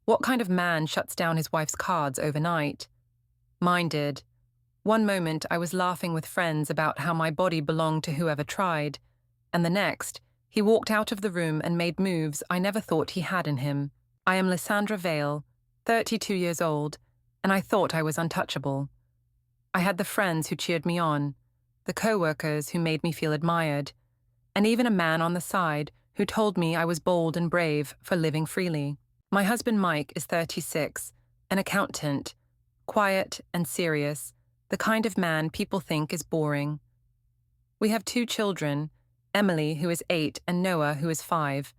What kind of man shuts down his wife's cards overnight? Mine did. One moment I was laughing with friends about how my body belonged to whoever tried, and the next, he walked out of the room and made moves I never thought he had in him. I am Lysandra Vale, 32 years old, and I thought I was untouchable. I had the friends who cheered me on, the co-workers who made me feel admired, and even a man on the side who told me I was bold and brave for living freely. My husband Mike is 36, an accountant, quiet and serious, the kind of man people think is boring. We have 2 children, Emily, who is 8, and Noah, who is 5.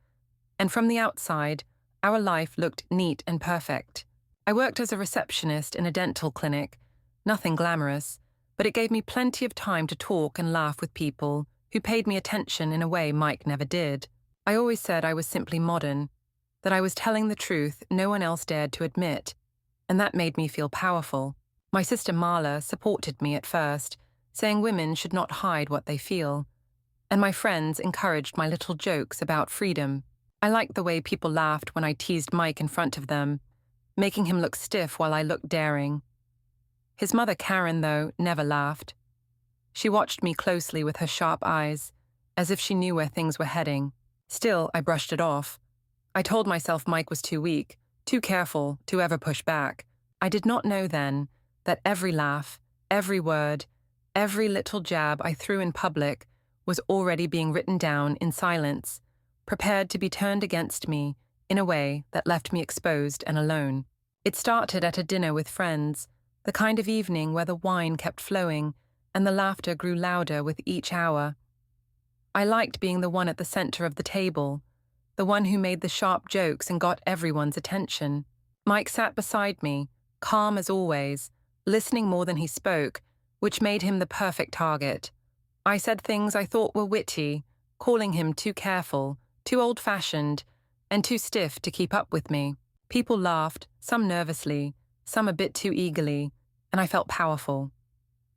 And from the outside, our life looked neat and perfect. I worked as a receptionist in a dental clinic, nothing glamorous, but it gave me plenty of time to talk and laugh with people who paid me attention in a way Mike never did. I always said I was simply modern, that I was telling the truth no one else dared to admit, and that made me feel powerful. My sister Marla supported me at first, saying women should not hide what they feel, and my friends encouraged my little jokes about freedom. I liked the way people laughed when I teased Mike in front of them, making him look stiff while I looked daring. His mother Karen, though, never laughed. She watched me closely with her sharp eyes, as if she knew where things were heading. Still, I brushed it off. I told myself Mike was too weak, too careful to ever push back. I did not know then that every laugh, every word, every little jab I threw in public was already being written down in silence, prepared to be turned against me in a way that left me exposed and alone. It started at a dinner with friends, the kind of evening where the wine kept flowing and the laughter grew louder with each hour. I liked being the one at the center of the table, the one who made the sharp jokes and got everyone's attention. Mike sat beside me, calm as always, listening more than he spoke, which made him the perfect target. I said things I thought were witty, calling him too careful, too old-fashioned, and too stiff to keep up with me. People laughed, some nervously, some a bit too eagerly, and I felt powerful.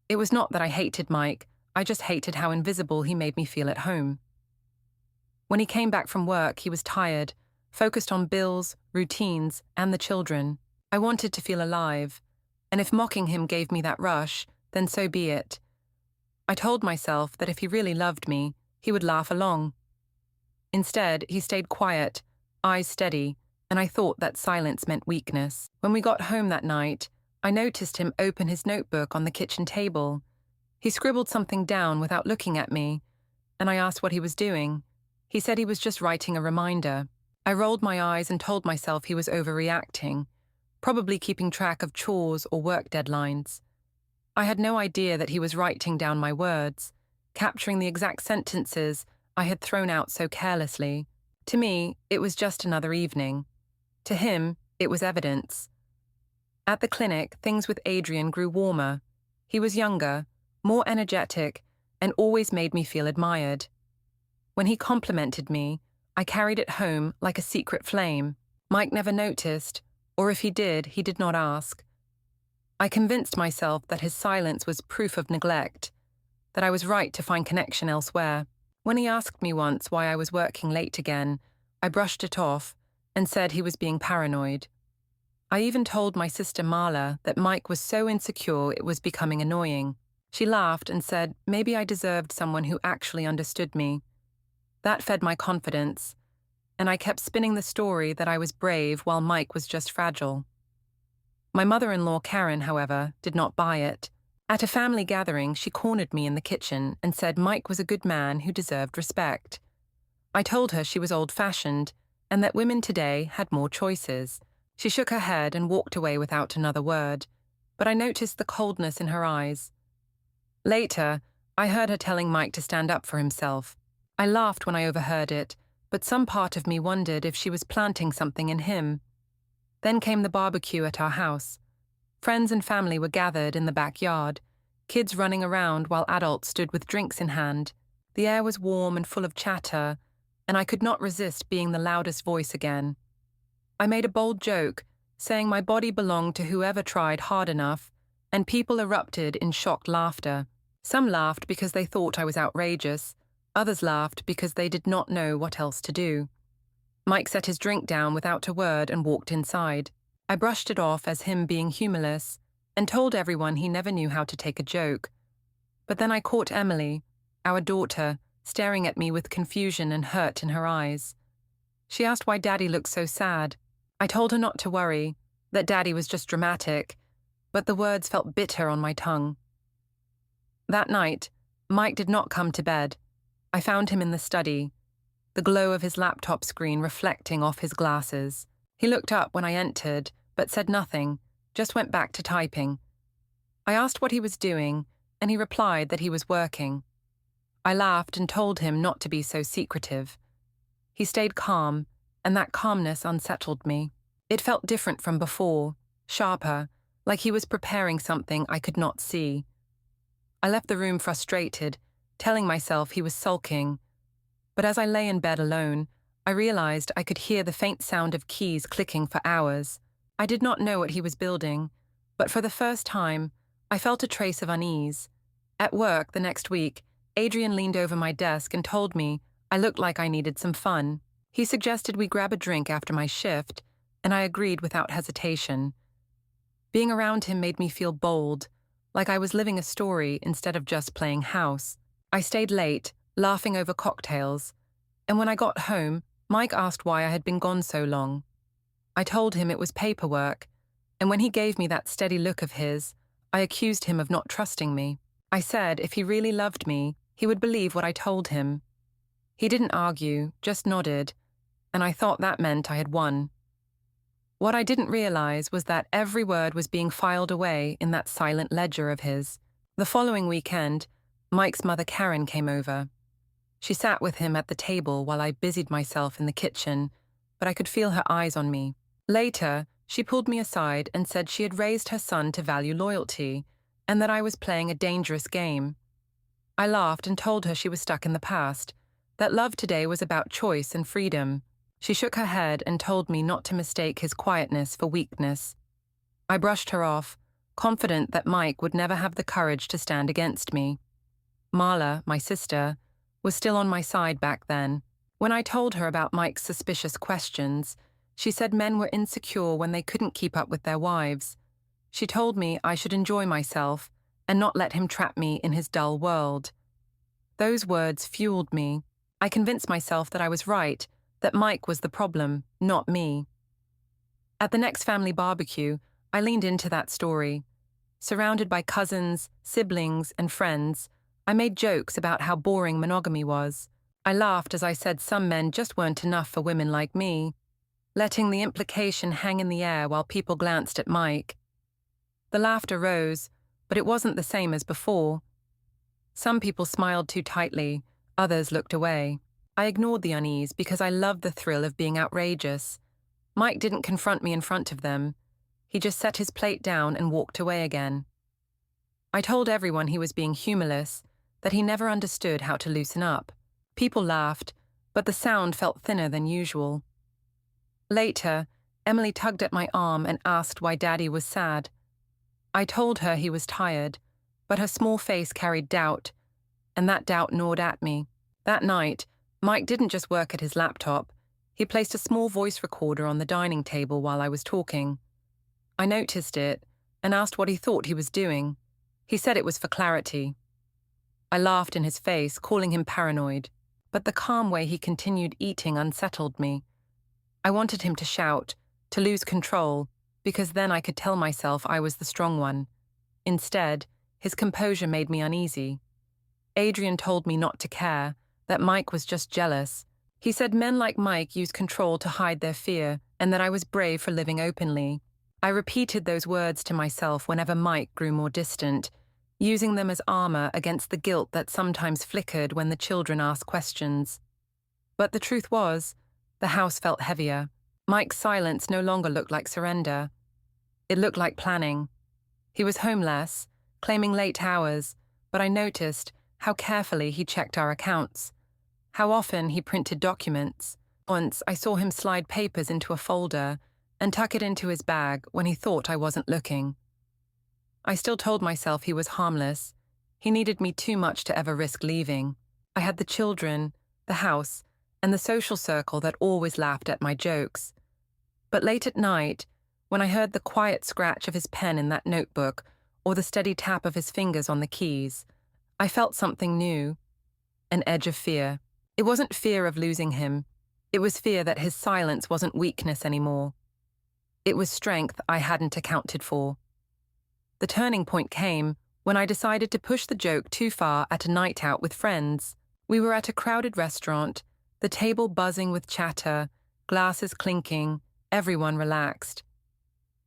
It was not that I hated Mike, I just hated how invisible he made me feel at home. When he came back from work, he was tired, focused on bills, routines, and the children. I wanted to feel alive, and if mocking him gave me that rush, then so be it. I told myself that if he really loved me, he would laugh along. Instead, he stayed quiet, eyes steady, and I thought that silence meant weakness. When we got home that night, I noticed him open his notebook on the kitchen table. He scribbled something down without looking at me, and I asked what he was doing. He said he was just writing a reminder. I rolled my eyes and told myself he was overreacting, probably keeping track of chores or work deadlines. I had no idea that he was writing down my words, capturing the exact sentences I had thrown out so carelessly. To me, it was just another evening. To him, it was evidence. At the clinic, things with Adrian grew warmer. He was younger, more energetic, and always made me feel admired. When he complimented me, I carried it home like a secret flame. Mike never noticed, or if he did not ask. I convinced myself that his silence was proof of neglect, that I was right to find connection elsewhere. When he asked me once why I was working late again, I brushed it off and said he was being paranoid. I even told my sister Marla that Mike was so insecure it was becoming annoying. She laughed and said maybe I deserved someone who actually understood me. That fed my confidence, and I kept spinning the story that I was brave while Mike was just fragile. My mother-in-law Karen, however, did not buy it. At a family gathering, she cornered me in the kitchen and said Mike was a good man who deserved respect. I told her she was old-fashioned and that women today had more choices. She shook her head and walked away without another word, but I noticed the coldness in her eyes. Later, I heard her telling Mike to stand up for himself. I laughed when I overheard it, but some part of me wondered if she was planting something in him. Then came the barbecue at our house. Friends and family were gathered in the backyard, kids running around while adults stood with drinks in hand. The air was warm and full of chatter, and I could not resist being the loudest voice again. I made a bold joke, saying my body belonged to whoever tried hard enough, and people erupted in shocked laughter. Some laughed because they thought I was outrageous, others laughed because they did not know what else to do. Mike set his drink down without a word and walked inside. I brushed it off as him being humorless and told everyone he never knew how to take a joke. But then I caught Emily, our daughter, staring at me with confusion and hurt in her eyes. She asked why Daddy looked so sad. I told her not to worry, that Daddy was just dramatic, but the words felt bitter on my tongue. That night, Mike did not come to bed. I found him in the study, the glow of his laptop screen reflecting off his glasses. He looked up when I entered, but said nothing, just went back to typing. I asked what he was doing, and he replied that he was working. I laughed and told him not to be so secretive. He stayed calm, and that calmness unsettled me. It felt different from before, sharper, like he was preparing something I could not see. I left the room frustrated, telling myself he was sulking. But as I lay in bed alone, I realized I could hear the faint sound of keys clicking for hours. I did not know what he was building, but for the first time, I felt a trace of unease. At work the next week, Adrian leaned over my desk and told me I looked like I needed some fun. He suggested we grab a drink after my shift, and I agreed without hesitation. Being around him made me feel bold, like I was living a story instead of just playing house. I stayed late, laughing over cocktails, and when I got home, Mike asked why I had been gone so long. I told him it was paperwork, and when he gave me that steady look of his, I accused him of not trusting me. I said if he really loved me, he would believe what I told him. He didn't argue, just nodded, and I thought that meant I had won. What I didn't realize was that every word was being filed away in that silent ledger of his. The following weekend, Mike's mother Karen came over. She sat with him at the table while I busied myself in the kitchen, but I could feel her eyes on me. Later, she pulled me aside and said she had raised her son to value loyalty, and that I was playing a dangerous game. I laughed and told her she was stuck in the past, that love today was about choice and freedom. She shook her head and told me not to mistake his quietness for weakness. I brushed her off, confident that Mike would never have the courage to stand against me. Marla, my sister, was still on my side back then. When I told her about Mike's suspicious questions, she said men were insecure when they couldn't keep up with their wives. She told me I should enjoy myself and not let him trap me in his dull world. Those words fueled me. I convinced myself that I was right, that Mike was the problem, not me. At the next family barbecue, I leaned into that story. Surrounded by cousins, siblings, and friends, I made jokes about how boring monogamy was. I laughed as I said some men just weren't enough for women like me, letting the implication hang in the air while people glanced at Mike. The laughter rose, but it wasn't the same as before. Some people smiled too tightly, others looked away. I ignored the unease because I loved the thrill of being outrageous. Mike didn't confront me in front of them. He just set his plate down and walked away again. I told everyone he was being humorless, that he never understood how to loosen up. People laughed, but the sound felt thinner than usual. Later, Emily tugged at my arm and asked why Daddy was sad. I told her he was tired, but her small face carried doubt, and that doubt gnawed at me. That night, Mike didn't just work at his laptop. He placed a small voice recorder on the dining table while I was talking. I noticed it and asked what he thought he was doing. He said it was for clarity. I laughed in his face, calling him paranoid, but the calm way he continued eating unsettled me. I wanted him to shout, to lose control, because then I could tell myself I was the strong one. Instead, his composure made me uneasy. Adrian told me not to care, that Mike was just jealous. He said men like Mike use control to hide their fear, and that I was brave for living openly. I repeated those words to myself whenever Mike grew more distant, using them as armor against the guilt that sometimes flickered when the children asked questions. But the truth was, the house felt heavier. Mike's silence no longer looked like surrender. It looked like planning. He was home less, claiming late hours, but I noticed how carefully he checked our accounts, how often he printed documents. Once I saw him slide papers into a folder and tuck it into his bag when he thought I wasn't looking. I still told myself he was harmless. He needed me too much to ever risk leaving. I had the children, the house, and the social circle that always laughed at my jokes. But late at night, when I heard the quiet scratch of his pen in that notebook or the steady tap of his fingers on the keys, I felt something new, an edge of fear. It wasn't fear of losing him. It was fear that his silence wasn't weakness anymore. It was strength I hadn't accounted for. The turning point came when I decided to push the joke too far at a night out with friends. We were at a crowded restaurant, the table buzzing with chatter, glasses clinking, everyone relaxed.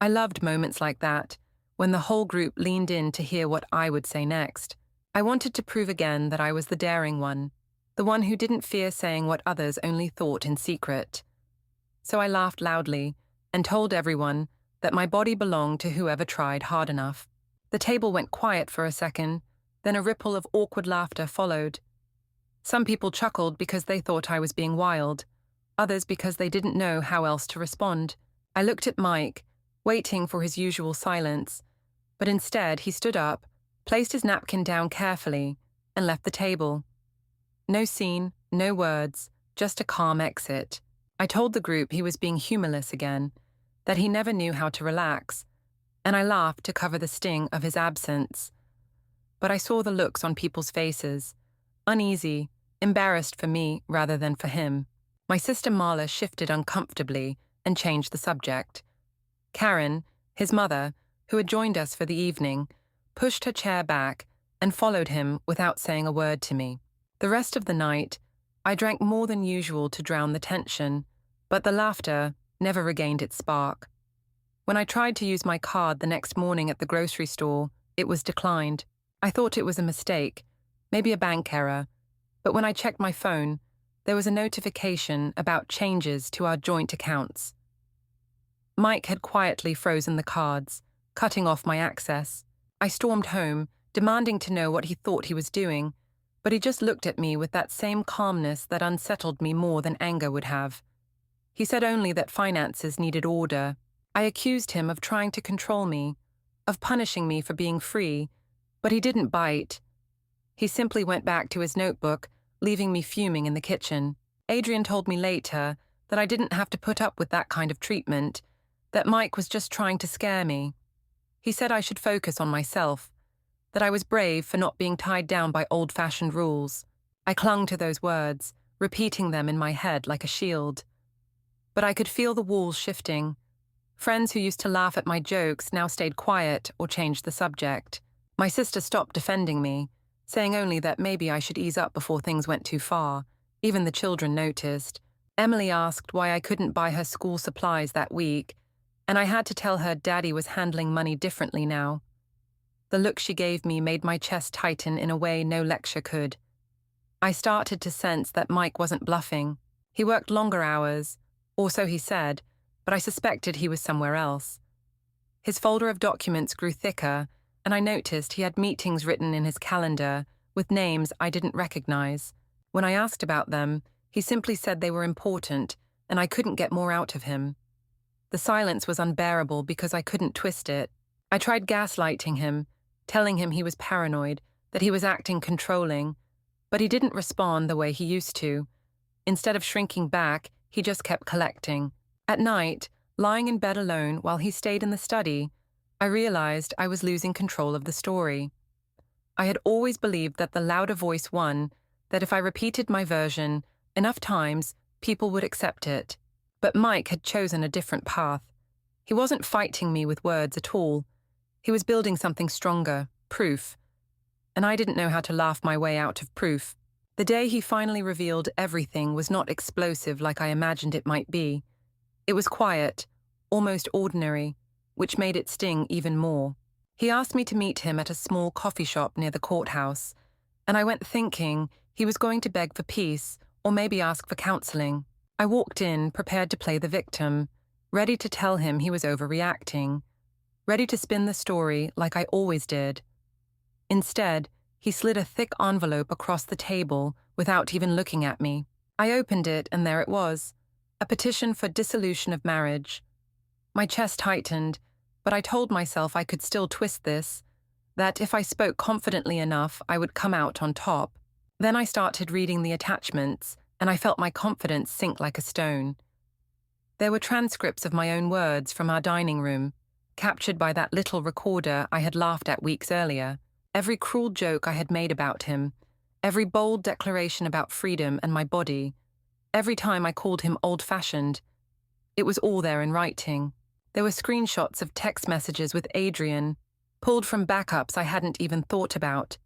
I loved moments like that, when the whole group leaned in to hear what I would say next. I wanted to prove again that I was the daring one, the one who didn't fear saying what others only thought in secret. So I laughed loudly and told everyone that my body belonged to whoever tried hard enough. The table went quiet for a second, then a ripple of awkward laughter followed. Some people chuckled because they thought I was being wild, others because they didn't know how else to respond. I looked at Mike, waiting for his usual silence, but instead he stood up, placed his napkin down carefully, and left the table. No scene, no words, just a calm exit. I told the group he was being humorless again, that he never knew how to relax, and I laughed to cover the sting of his absence. But I saw the looks on people's faces, uneasy, embarrassed for me rather than for him. My sister Marla shifted uncomfortably and changed the subject. Karen, his mother, who had joined us for the evening, pushed her chair back and followed him without saying a word to me. The rest of the night, I drank more than usual to drown the tension, but the laughter never regained its spark. When I tried to use my card the next morning at the grocery store, it was declined. I thought it was a mistake, maybe a bank error, but when I checked my phone, there was a notification about changes to our joint accounts. Mike had quietly frozen the cards, cutting off my access. I stormed home, demanding to know what he thought he was doing, but he just looked at me with that same calmness that unsettled me more than anger would have. He said only that finances needed order. I accused him of trying to control me, of punishing me for being free, but he didn't bite. He simply went back to his notebook, leaving me fuming in the kitchen. Adrian told me later that I didn't have to put up with that kind of treatment, that Mike was just trying to scare me. He said I should focus on myself, that I was brave for not being tied down by old-fashioned rules. I clung to those words, repeating them in my head like a shield. But I could feel the walls shifting. Friends who used to laugh at my jokes now stayed quiet or changed the subject. My sister stopped defending me, saying only that maybe I should ease up before things went too far. Even the children noticed. Emily asked why I couldn't buy her school supplies that week, and I had to tell her Daddy was handling money differently now. The look she gave me made my chest tighten in a way no lecture could. I started to sense that Mike wasn't bluffing. He worked longer hours, or so he said, but I suspected he was somewhere else. His folder of documents grew thicker, and I noticed he had meetings written in his calendar with names I didn't recognize. When I asked about them, he simply said they were important, and I couldn't get more out of him. The silence was unbearable because I couldn't twist it. I tried gaslighting him, telling him he was paranoid, that he was acting controlling, but he didn't respond the way he used to. Instead of shrinking back, he just kept collecting. At night, lying in bed alone while he stayed in the study, I realized I was losing control of the story. I had always believed that the louder voice won, that if I repeated my version enough times, people would accept it. But Mike had chosen a different path. He wasn't fighting me with words at all. He was building something stronger, proof. And I didn't know how to laugh my way out of proof. The day he finally revealed everything was not explosive like I imagined it might be. It was quiet, almost ordinary, which made it sting even more. He asked me to meet him at a small coffee shop near the courthouse, and I went thinking he was going to beg for peace or maybe ask for counseling. I walked in, prepared to play the victim, ready to tell him he was overreacting, ready to spin the story like I always did. Instead, he slid a thick envelope across the table without even looking at me. I opened it, and there it was, a petition for dissolution of marriage. My chest tightened, but I told myself I could still twist this, that if I spoke confidently enough, I would come out on top. Then I started reading the attachments, and I felt my confidence sink like a stone. There were transcripts of my own words from our dining room, captured by that little recorder I had laughed at weeks earlier. Every cruel joke I had made about him, every bold declaration about freedom and my body, every time I called him old-fashioned. It was all there in writing. There were screenshots of text messages with Adrian, pulled from backups I hadn't even thought about.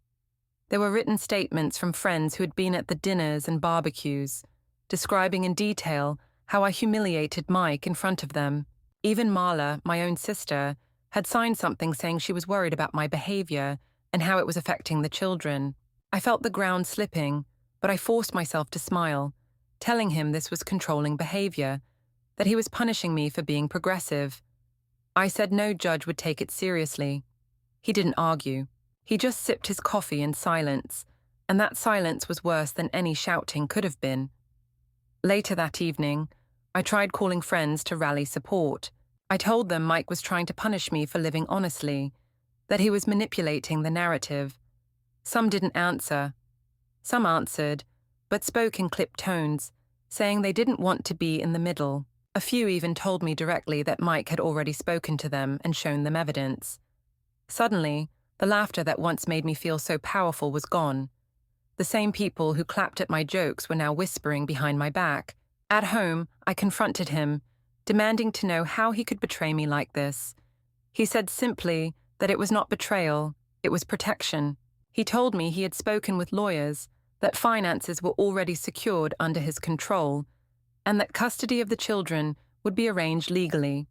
There were written statements from friends who had been at the dinners and barbecues, describing in detail how I humiliated Mike in front of them. Even Marla, my own sister, had signed something saying she was worried about my behavior and how it was affecting the children. I felt the ground slipping, but I forced myself to smile, telling him this was controlling behavior, that he was punishing me for being progressive. I said no judge would take it seriously. He didn't argue. He just sipped his coffee in silence, and that silence was worse than any shouting could have been. Later that evening, I tried calling friends to rally support. I told them Mike was trying to punish me for living honestly, that he was manipulating the narrative. Some didn't answer. Some answered, but spoke in clipped tones, saying they didn't want to be in the middle. A few even told me directly that Mike had already spoken to them and shown them evidence. Suddenly, the laughter that once made me feel so powerful was gone. The same people who clapped at my jokes were now whispering behind my back. At home, I confronted him, demanding to know how he could betray me like this. He said simply that it was not betrayal, it was protection. He told me he had spoken with lawyers, that finances were already secured under his control, and that custody of the children would be arranged legally.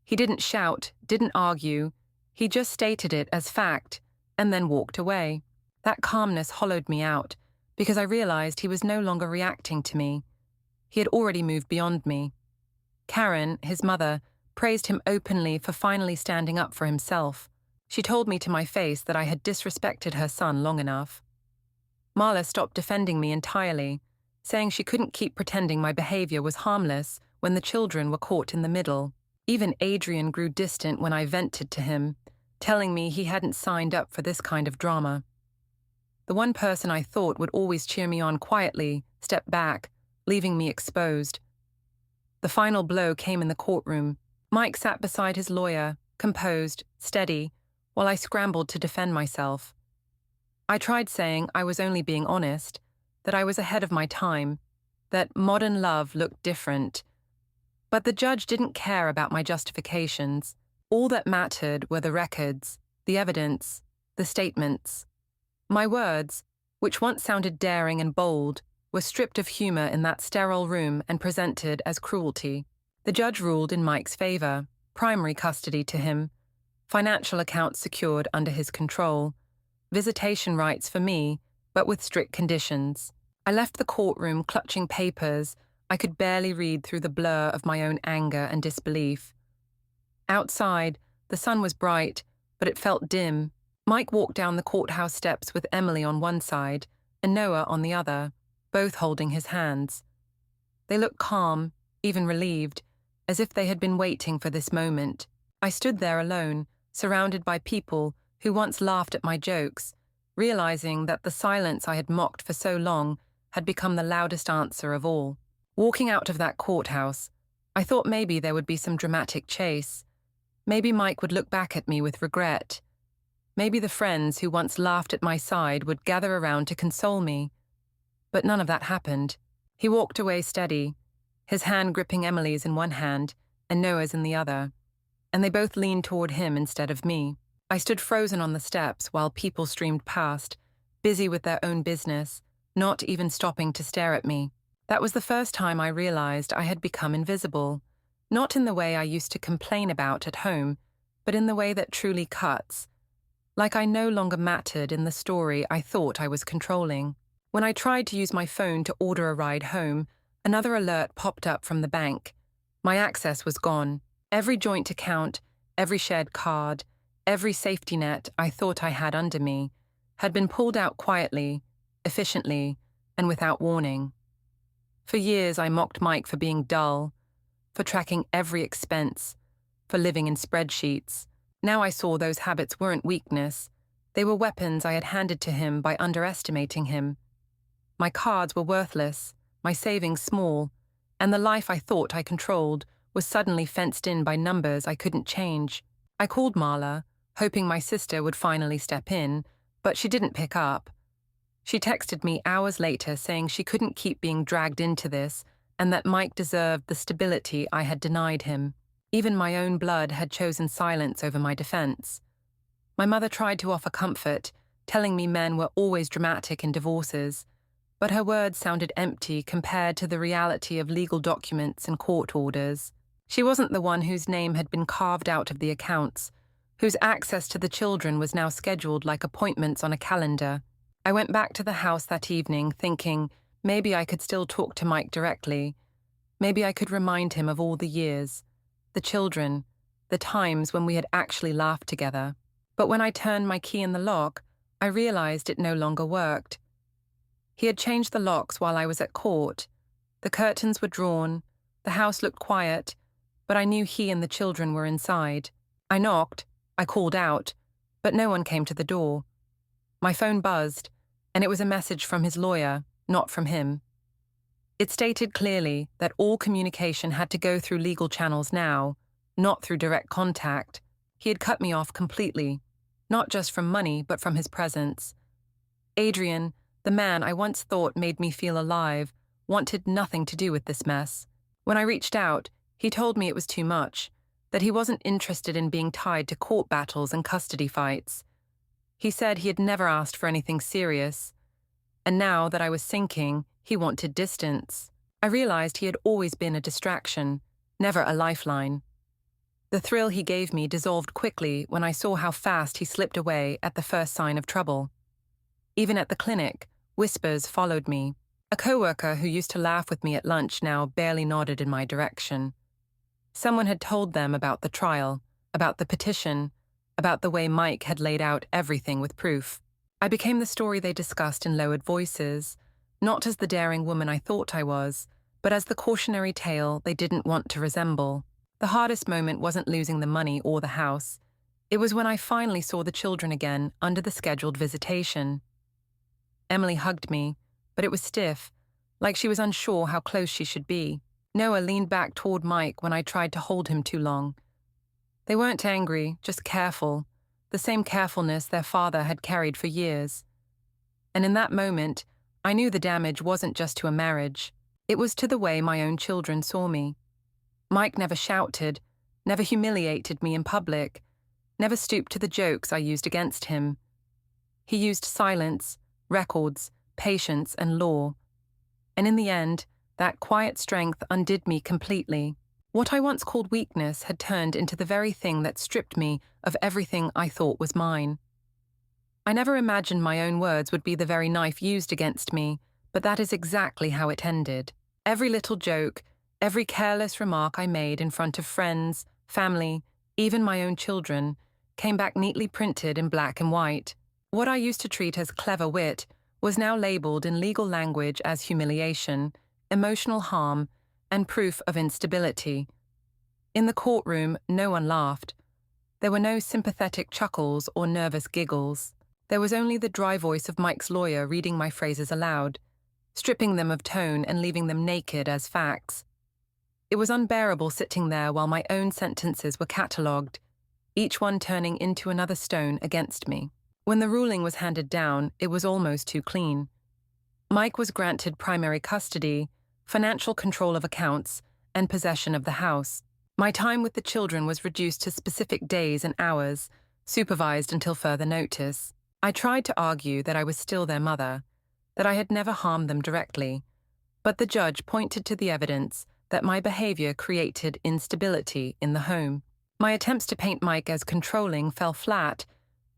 He didn't shout, didn't argue, he just stated it as fact, and then walked away. That calmness hollowed me out, because I realized he was no longer reacting to me. He had already moved beyond me. Karen, his mother, praised him openly for finally standing up for himself. She told me to my face that I had disrespected her son long enough. Marla stopped defending me entirely, saying she couldn't keep pretending my behavior was harmless when the children were caught in the middle. Even Adrian grew distant when I vented to him, telling me he hadn't signed up for this kind of drama. The one person I thought would always cheer me on quietly stepped back, leaving me exposed. The final blow came in the courtroom. Mike sat beside his lawyer, composed, steady, while I scrambled to defend myself. I tried saying I was only being honest, that I was ahead of my time, that modern love looked different. But the judge didn't care about my justifications. All that mattered were the records, the evidence, the statements. My words, which once sounded daring and bold, were stripped of humor in that sterile room and presented as cruelty. The judge ruled in Mike's favor, primary custody to him, financial accounts secured under his control, visitation rights for me, but with strict conditions. I left the courtroom clutching papers I could barely read through the blur of my own anger and disbelief. Outside, the sun was bright, but it felt dim. Mike walked down the courthouse steps with Emily on one side and Noah on the other, both holding his hands. They looked calm, even relieved, as if they had been waiting for this moment. I stood there alone, surrounded by people who once laughed at my jokes, realizing that the silence I had mocked for so long had become the loudest answer of all. Walking out of that courthouse, I thought maybe there would be some dramatic chase. Maybe Mike would look back at me with regret. Maybe the friends who once laughed at my side would gather around to console me. But none of that happened. He walked away steady, his hand gripping Emily's in one hand and Noah's in the other, and they both leaned toward him instead of me. I stood frozen on the steps while people streamed past, busy with their own business, not even stopping to stare at me. That was the first time I realized I had become invisible, not in the way I used to complain about at home, but in the way that truly cuts. Like I no longer mattered in the story I thought I was controlling. When I tried to use my phone to order a ride home, another alert popped up from the bank. My access was gone. Every joint account, every shared card, every safety net I thought I had under me had been pulled out quietly, efficiently, and without warning. For years I mocked Mike for being dull, for tracking every expense, for living in spreadsheets. Now I saw those habits weren't weakness. They were weapons I had handed to him by underestimating him. My cards were worthless, my savings small, and the life I thought I controlled was suddenly fenced in by numbers I couldn't change. I called Marla, hoping my sister would finally step in, but she didn't pick up. She texted me hours later saying she couldn't keep being dragged into this and that Mike deserved the stability I had denied him. Even my own blood had chosen silence over my defense. My mother tried to offer comfort, telling me men were always dramatic in divorces, but her words sounded empty compared to the reality of legal documents and court orders. She wasn't the one whose name had been carved out of the accounts, whose access to the children was now scheduled like appointments on a calendar. I went back to the house that evening thinking maybe I could still talk to Mike directly. Maybe I could remind him of all the years, the children, the times when we had actually laughed together. But when I turned my key in the lock, I realized it no longer worked. He had changed the locks while I was at court. The curtains were drawn, the house looked quiet, but I knew he and the children were inside. I knocked, I called out, but no one came to the door. My phone buzzed, and it was a message from his lawyer, not from him. It stated clearly that all communication had to go through legal channels now, not through direct contact. He had cut me off completely, not just from money, but from his presence. Adrian, the man I once thought made me feel alive, wanted nothing to do with this mess. When I reached out, he told me it was too much, that he wasn't interested in being tied to court battles and custody fights. He said he had never asked for anything serious, and now that I was sinking, he wanted distance. I realized he had always been a distraction, never a lifeline. The thrill he gave me dissolved quickly when I saw how fast he slipped away at the first sign of trouble. Even at the clinic, whispers followed me. A coworker who used to laugh with me at lunch now barely nodded in my direction. Someone had told them about the trial, about the petition, about the way Mike had laid out everything with proof. I became the story they discussed in lowered voices, not as the daring woman I thought I was, but as the cautionary tale they didn't want to resemble. The hardest moment wasn't losing the money or the house. It was when I finally saw the children again under the scheduled visitation. Emily hugged me, but it was stiff, like she was unsure how close she should be. Noah leaned back toward Mike when I tried to hold him too long. They weren't angry, just careful, the same carefulness their father had carried for years. And in that moment, I knew the damage wasn't just to a marriage. It was to the way my own children saw me. Mike never shouted, never humiliated me in public, never stooped to the jokes I used against him. He used silence, records, patience, and law. And in the end, that quiet strength undid me completely. What I once called weakness had turned into the very thing that stripped me of everything I thought was mine. I never imagined my own words would be the very knife used against me, but that is exactly how it ended. Every little joke, every careless remark I made in front of friends, family, even my own children, came back neatly printed in black and white. What I used to treat as clever wit was now labeled in legal language as humiliation, emotional harm, and proof of instability. In the courtroom, no one laughed. There were no sympathetic chuckles or nervous giggles. There was only the dry voice of Mike's lawyer reading my phrases aloud, stripping them of tone and leaving them naked as facts. It was unbearable sitting there while my own sentences were catalogued, each one turning into another stone against me. When the ruling was handed down, it was almost too clean. Mike was granted primary custody, financial control of accounts, and possession of the house. My time with the children was reduced to specific days and hours, supervised until further notice. I tried to argue that I was still their mother, that I had never harmed them directly, but the judge pointed to the evidence that my behavior created instability in the home. My attempts to paint Mike as controlling fell flat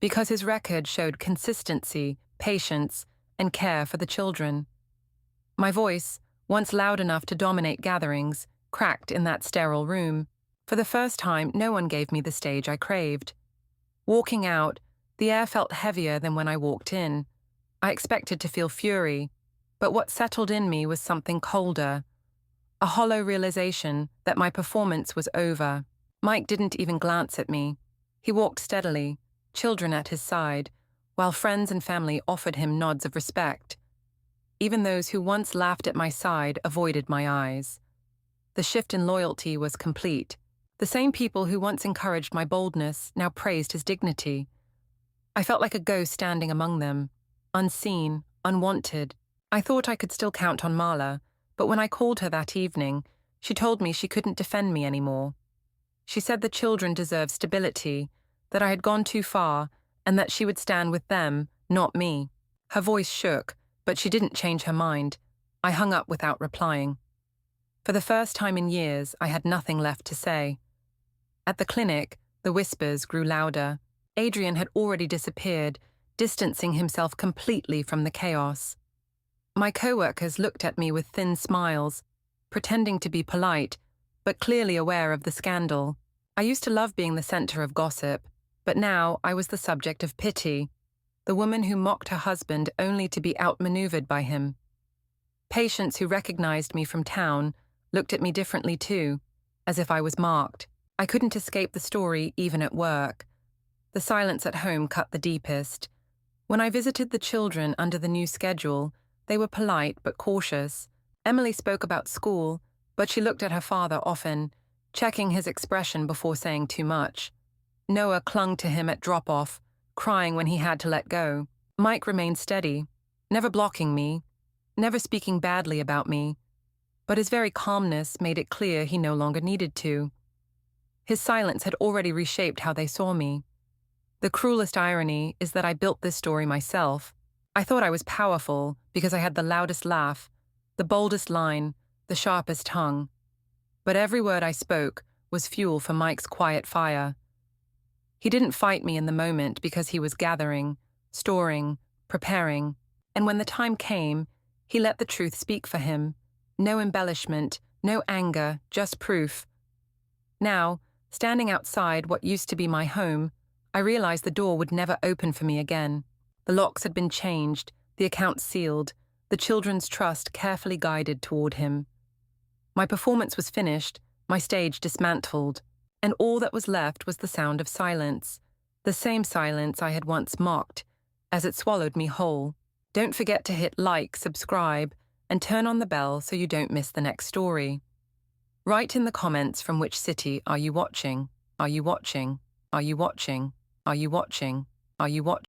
because his record showed consistency, patience, and care for the children. My voice, once loud enough to dominate gatherings, cracked in that sterile room. For the first time, no one gave me the stage I craved. Walking out, the air felt heavier than when I walked in. I expected to feel fury, but what settled in me was something colder, a hollow realization that my performance was over. Mike didn't even glance at me. He walked steadily, children at his side, while friends and family offered him nods of respect. Even those who once laughed at my side avoided my eyes. The shift in loyalty was complete. The same people who once encouraged my boldness now praised his dignity. I felt like a ghost standing among them, unseen, unwanted. I thought I could still count on Marla, but when I called her that evening, she told me she couldn't defend me anymore. She said the children deserved stability, that I had gone too far, and that she would stand with them, not me. Her voice shook, but she didn't change her mind. I hung up without replying. For the first time in years, I had nothing left to say. At the clinic, the whispers grew louder. Adrian had already disappeared, distancing himself completely from the chaos. My co-workers looked at me with thin smiles, pretending to be polite, but clearly aware of the scandal. I used to love being the center of gossip, but now I was the subject of pity, the woman who mocked her husband only to be outmaneuvered by him. Patients who recognized me from town looked at me differently too, as if I was marked. I couldn't escape the story even at work. The silence at home cut the deepest. When I visited the children under the new schedule, they were polite but cautious. Emily spoke about school, but she looked at her father often, checking his expression before saying too much. Noah clung to him at drop-off, crying when he had to let go. Mike remained steady, never blocking me, never speaking badly about me, but his very calmness made it clear he no longer needed to. His silence had already reshaped how they saw me. The cruelest irony is that I built this story myself. I thought I was powerful because I had the loudest laugh, the boldest line, the sharpest tongue. But every word I spoke was fuel for Mike's quiet fire. He didn't fight me in the moment because he was gathering, storing, preparing, and when the time came, he let the truth speak for him. No embellishment, no anger, just proof. Now, standing outside what used to be my home, I realized the door would never open for me again. The locks had been changed, the account sealed, the children's trust carefully guided toward him. My performance was finished, my stage dismantled, and all that was left was the sound of silence, the same silence I had once mocked, as it swallowed me whole. Don't forget to hit like, subscribe, and turn on the bell so you don't miss the next story. Write in the comments from which city are you watching? Are you watching? Are you watching? Are you watching? Are you watching?